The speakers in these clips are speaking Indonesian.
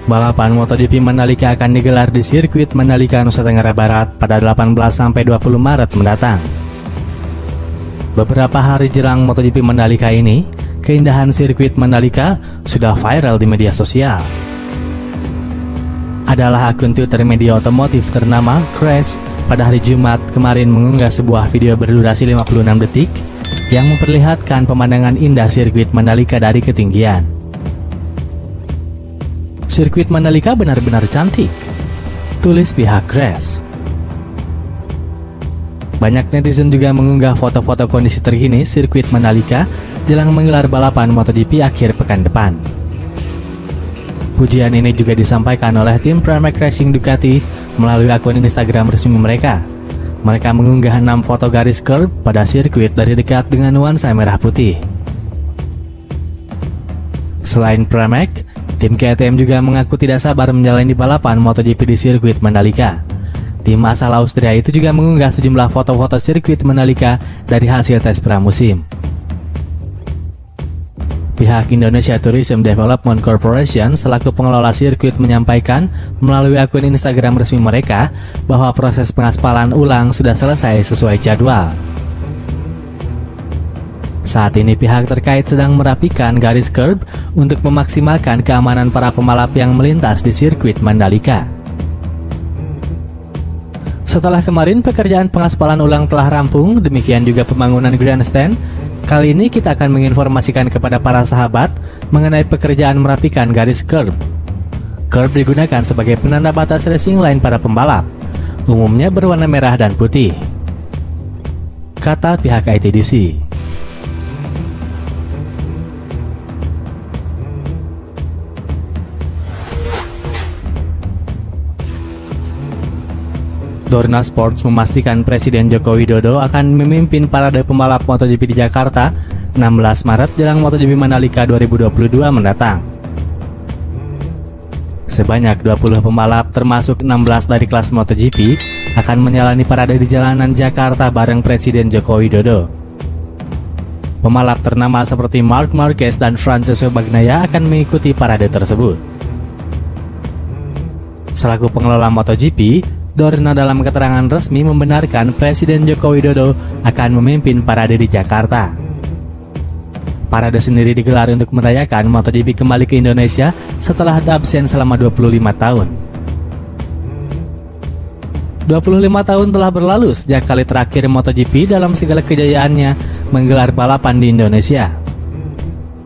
Balapan MotoGP Mandalika akan digelar di sirkuit Mandalika, Nusa Tenggara Barat pada 18-20 Maret mendatang. Beberapa hari jelang MotoGP Mandalika ini, keindahan sirkuit Mandalika sudah viral di media sosial. Adalah akun Twitter media otomotif ternama Crash pada hari Jumat kemarin mengunggah sebuah video berdurasi 56 detik yang memperlihatkan pemandangan indah sirkuit Mandalika dari ketinggian. Sirkuit Mandalika benar-benar cantik, tulis pihak Crash. Banyak netizen juga mengunggah foto-foto kondisi terkini sirkuit Mandalika jelang menggelar balapan MotoGP akhir pekan depan. Pujian ini juga disampaikan oleh tim Pramac Racing Ducati melalui akun Instagram resmi mereka. Mereka mengunggah 6 foto garis curb pada sirkuit dari dekat dengan nuansa merah putih. Selain Pramac, tim KTM juga mengaku tidak sabar menjalani balapan MotoGP di sirkuit Mandalika. Tim asal Austria itu juga mengunggah sejumlah foto-foto sirkuit Mandalika dari hasil tes pramusim. Pihak Indonesia Tourism Development Corporation selaku pengelola sirkuit menyampaikan melalui akun Instagram resmi mereka bahwa proses pengaspalan ulang sudah selesai sesuai jadwal. Saat ini pihak terkait sedang merapikan garis curb untuk memaksimalkan keamanan para pembalap yang melintas di sirkuit Mandalika. Setelah kemarin pekerjaan pengaspalan ulang telah rampung, demikian juga pembangunan grandstand. Kali ini kita akan menginformasikan kepada para sahabat mengenai pekerjaan merapikan garis curb. Curb digunakan sebagai penanda batas racing line para pembalap, umumnya berwarna merah dan putih, kata pihak ITDC. Dorna Sports memastikan Presiden Joko Widodo akan memimpin parade pembalap MotoGP di Jakarta 16 Maret jelang MotoGP Mandalika 2022 mendatang. Sebanyak 20 pembalap termasuk 16 dari kelas MotoGP akan menjalani parade di jalanan Jakarta bareng Presiden Joko Widodo. Pembalap ternama seperti Marc Marquez dan Francesco Bagnaia akan mengikuti parade tersebut. Selaku pengelola MotoGP, Dorna dalam keterangan resmi membenarkan Presiden Joko Widodo akan memimpin parade di Jakarta. Parade sendiri digelar untuk merayakan MotoGP kembali ke Indonesia setelah absen selama 25 tahun. 25 tahun telah berlalu sejak kali terakhir MotoGP dalam segala kejayaannya menggelar balapan di Indonesia.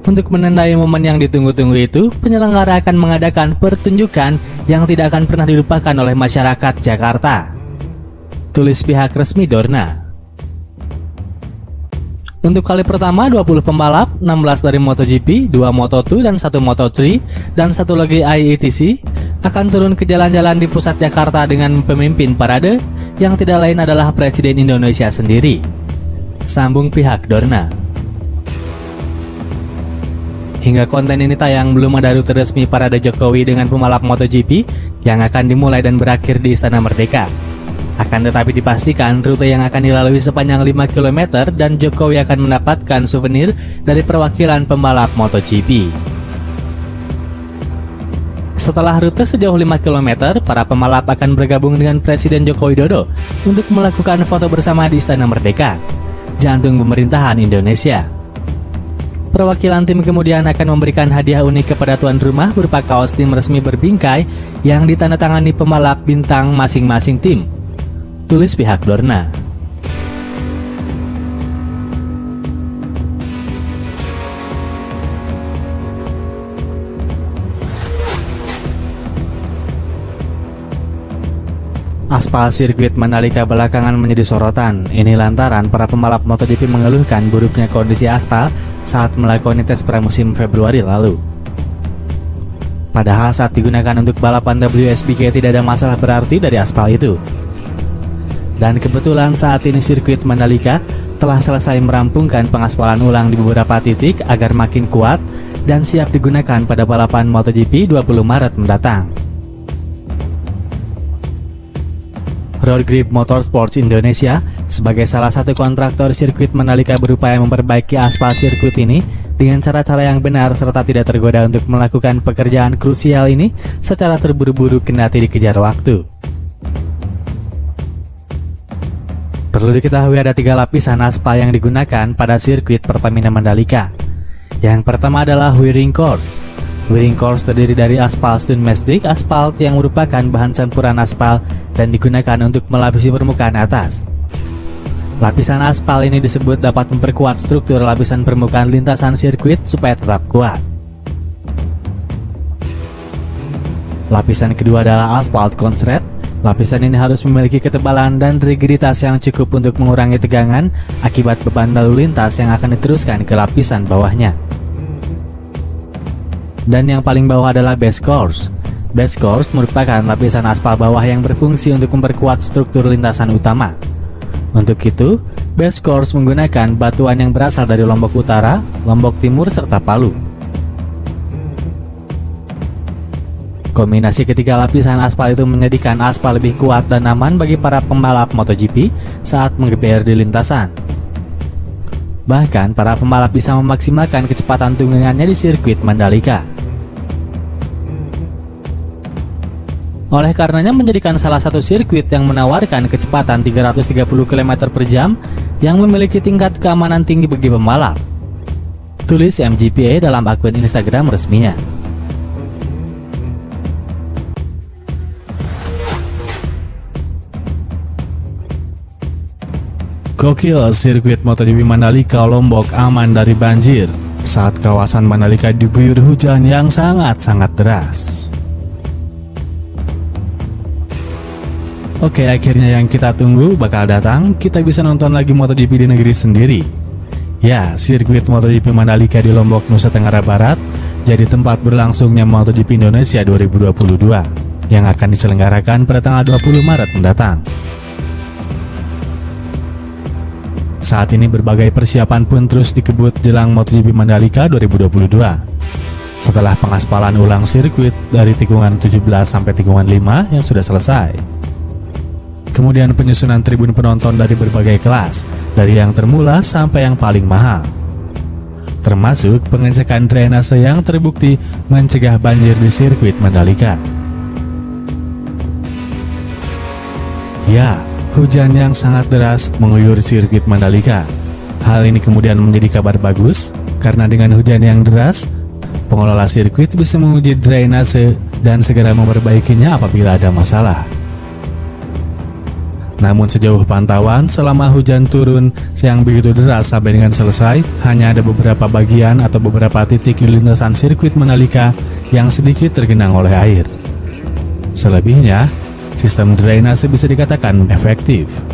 Untuk menandai momen yang ditunggu-tunggu itu, penyelenggara akan mengadakan pertunjukan yang tidak akan pernah dilupakan oleh masyarakat Jakarta, tulis pihak resmi Dorna. Untuk kali pertama 20 pembalap, 16 dari MotoGP, 2 Moto2 dan 1 Moto3 dan 1 lagi IETC akan turun ke jalan-jalan di pusat Jakarta dengan pemimpin parade yang tidak lain adalah Presiden Indonesia sendiri, sambung pihak Dorna. Hingga konten ini tayang, belum ada rute resmi parade Jokowi dengan pembalap MotoGP yang akan dimulai dan berakhir di Istana Merdeka. Akan tetapi dipastikan rute yang akan dilalui sepanjang 5 km dan Jokowi akan mendapatkan souvenir dari perwakilan pembalap MotoGP. Setelah rute sejauh 5 km, para pembalap akan bergabung dengan Presiden Joko Widodo untuk melakukan foto bersama di Istana Merdeka, jantung pemerintahan Indonesia. Perwakilan tim kemudian akan memberikan hadiah unik kepada tuan rumah berupa kaos tim resmi berbingkai yang ditandatangani pembalap bintang masing-masing tim, tulis pihak Dorna. Aspal sirkuit Mandalika belakangan menjadi sorotan. Ini lantaran para pembalap MotoGP mengeluhkan buruknya kondisi aspal saat melakoni tes pramusim Februari lalu. Padahal saat digunakan untuk balapan WSBK tidak ada masalah berarti dari aspal itu. Dan kebetulan saat ini sirkuit Mandalika telah selesai merampungkan pengaspalan ulang di beberapa titik agar makin kuat dan siap digunakan pada balapan MotoGP 20 Maret mendatang. Road Grip Motorsports Indonesia sebagai salah satu kontraktor sirkuit Mandalika berupaya memperbaiki aspal sirkuit ini dengan cara-cara yang benar serta tidak tergoda untuk melakukan pekerjaan krusial ini secara terburu-buru kendati dikejar waktu. Perlu diketahui ada 3 lapisan aspal yang digunakan pada sirkuit Pertamina Mandalika. Yang pertama adalah Wiring Course. Wiring Course terdiri dari aspal stone mastic aspal yang merupakan bahan campuran aspal dan digunakan untuk melapisi permukaan atas. Lapisan aspal ini disebut dapat memperkuat struktur lapisan permukaan lintasan sirkuit supaya tetap kuat. Lapisan kedua adalah asphalt concrete. Lapisan ini harus memiliki ketebalan dan rigiditas yang cukup untuk mengurangi tegangan akibat beban lalu lintas yang akan diteruskan ke lapisan bawahnya. Dan yang paling bawah adalah base course. Base course merupakan lapisan aspal bawah yang berfungsi untuk memperkuat struktur lintasan utama. Untuk itu, base course menggunakan batuan yang berasal dari Lombok Utara, Lombok Timur, serta Palu. Kombinasi ketiga lapisan aspal itu menjadikan aspal lebih kuat dan aman bagi para pembalap MotoGP saat mengeber di lintasan. Bahkan, para pembalap bisa memaksimalkan kecepatan tunggangannya di sirkuit Mandalika. Oleh karenanya menjadikan salah satu sirkuit yang menawarkan kecepatan 330 km per jam yang memiliki tingkat keamanan tinggi bagi pembalap. Tulis MGPA dalam akun Instagram resminya. Gokil, sirkuit MotoGP Mandalika Lombok aman dari banjir saat kawasan Mandalika diguyur hujan yang sangat-sangat deras. Oke, akhirnya yang kita tunggu bakal datang. Kita bisa nonton lagi MotoGP di negeri sendiri. Ya, sirkuit MotoGP Mandalika di Lombok, Nusa Tenggara Barat jadi tempat berlangsungnya MotoGP Indonesia 2022 yang akan diselenggarakan pada tanggal 20 Maret mendatang. Saat ini berbagai persiapan pun terus dikebut jelang MotoGP Mandalika 2022. Setelah pengaspalan ulang sirkuit dari tikungan 17 sampai tikungan 5 yang sudah selesai. Kemudian penyusunan tribun penonton dari berbagai kelas, dari yang termurah sampai yang paling mahal. Termasuk pengecekan drainase yang terbukti mencegah banjir di sirkuit Mandalika. Ya, hujan yang sangat deras mengguyur sirkuit Mandalika. Hal ini kemudian menjadi kabar bagus, karena dengan hujan yang deras, pengelola sirkuit bisa menguji drainase dan segera memperbaikinya apabila ada masalah. Namun sejauh pantauan, selama hujan turun yang begitu deras sampai dengan selesai, hanya ada beberapa bagian atau beberapa titik di lintasan sirkuit Mandalika yang sedikit tergenang oleh air. Selebihnya, sistem drainase bisa dikatakan efektif.